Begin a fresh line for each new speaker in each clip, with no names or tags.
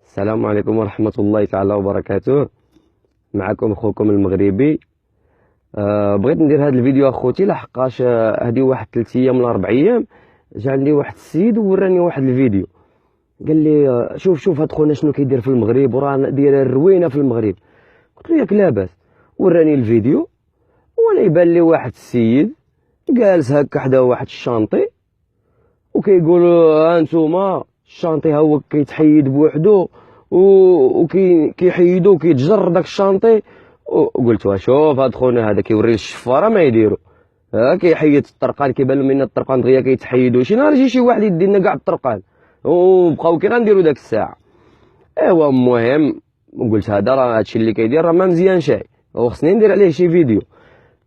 السلام عليكم ورحمة الله تعالى وبركاته. معكم خوكم المغربي. بغيت ندير هذا الفيديو اخوتي لحقاش هذه واحد 3 ايام ولا 4 ايام جا عندي واحد السيد ووراني واحد الفيديو، قال لي شوف هاد خونا شنو كيدير في المغرب وراه داير الروينه في المغرب. قلت له ياك لاباس. وراني الفيديو وانا يبان لي واحد السيد جالس هكا حدا واحد الشانطي وكيقول ها انتوما الشانطي ها هو كيتحيد بوحدو وكيحيدو وكيتجر داك الشانطي. وقلت شوف هاد خونا هذا كيوري الشفاره ما يديرو، ها كيحيد الطرقان كيبان من الطرقان دغيا كيتحيدو. شي نهار يجي شي واحد يدينا كاع الطرقان وبقاو كي غنديرو داك الساعه. ايوا المهم قلت هذا راه هادشي اللي كيدير راه ما مزيان شي وخصني ندير عليه شي فيديو.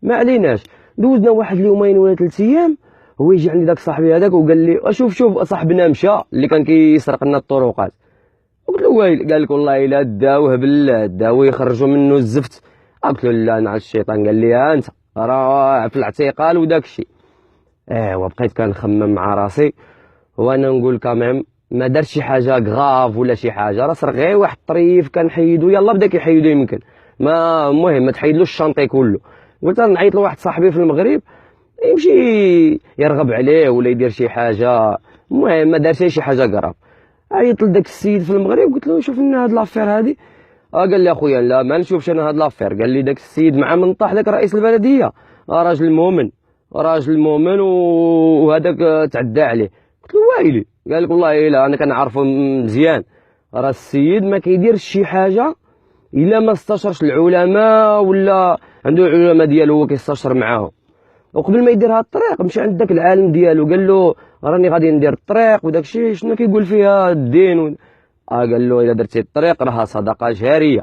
ما عليناش، دوزنا واحد اليومين ولا 3 ايام هو يجي عندي داك صاحبي هذاك وقال لي شوف صاحبنا مشى اللي كان كيسرق لنا الطرقات. قلت له ويلي، قال لك والله الا داوه بالله داوه يخرجوا منه الزفت. قلت له لا نعس الشيطان. قال لي انت راه في الاعتقال وداك الشيء. وبقيت كنخمم مع راسي وانا نقول كاميم ما دار شي حاجه غاف ولا شي حاجه، راه سرق غير واحد الطريف كنحيدو يلا بدا كيحيدو يمكن ما المهم ما تحيدلوش الشانطي كله. قلت نعيط لواحد صاحبي في المغرب يمشي يرغب عليه ولا يدير شي حاجه. المهم ما دار شي حاجه قراب. عيط لذاك السيد في المغرب قلت له شوف لنا هاد لافير هادي. قال لي اخويا لا ما نشوفش انا هاد لافير. قال لي داك السيد مع من طاح داك رئيس البلديه راجل مؤمن وهذاك تعدى عليه. قلت له وايلي. قال لك والله الا انا كنعرفو مزيان، راه السيد ما كيديرش شي حاجه الا ما استشرش العلماء ولا عنده العلماء ديالو هو كيستشر معاهم. وقبل ما يدير هاد الطريق مشى عند داك العالم ديالو قال له راني غادي ندير الطريق وداك الشيء شنو كيقول فيها الدين قال له الا درتي الطريق راها صدقه جاريه.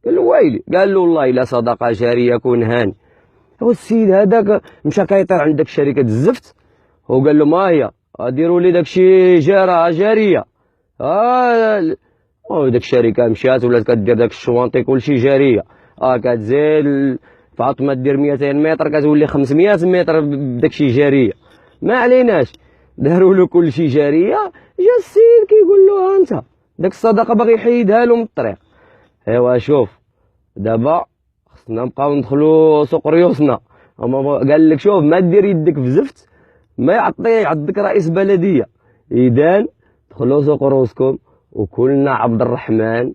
قال له وايلي. قال له والله الا صدقه جاريه كون هاني. هو السيد هذاك مشى كيطير عند داك شركه الزفت وقال له ما هي ديروا لي داك الشيء جاريه. داك الشركه مشات ولات كدير داك الشوانطي كلشي جاريه. كتزيد فاطمه دير 200 متر كتولي 500 متر بداكشي جاريه. ما عليناش داروا له كلشي جاريه. جا السيد كيقول له انت داك الصدقه باغي يحيدها له من الطريق. ايوا شوف دابا خصنا نبقاو ندخلوا سوق ريوسنا. قال لك شوف ما دير يدك في زفت ما يعضك رئيس بلديه. اذا دخلوا سوق روسكم وكلنا عبد الرحمن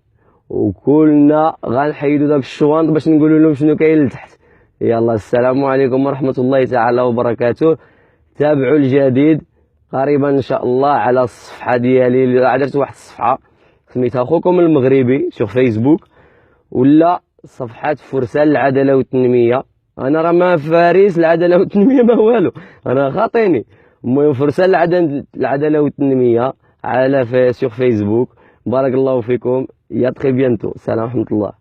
وكلنا غنحيدوا داك الشوانط باش نقولوا لهم شنو كاين لتحت. يلا السلام عليكم ورحمه الله تعالى وبركاته. تابعوا الجديد قريبا ان شاء الله على الصفحه ديالي. درت واحد الصفحه سميتها خوكم المغربي شوف فيسبوك ولا صفحه فرسان العداله والتنميه. انا راه ما فارس العداله والتنميه ما والو، انا خاطيني. المهم فرسان العداله والتنميه على فيسبوك. بارك الله فيكم. يا تخي بيانتو. السلام ورحمه الله.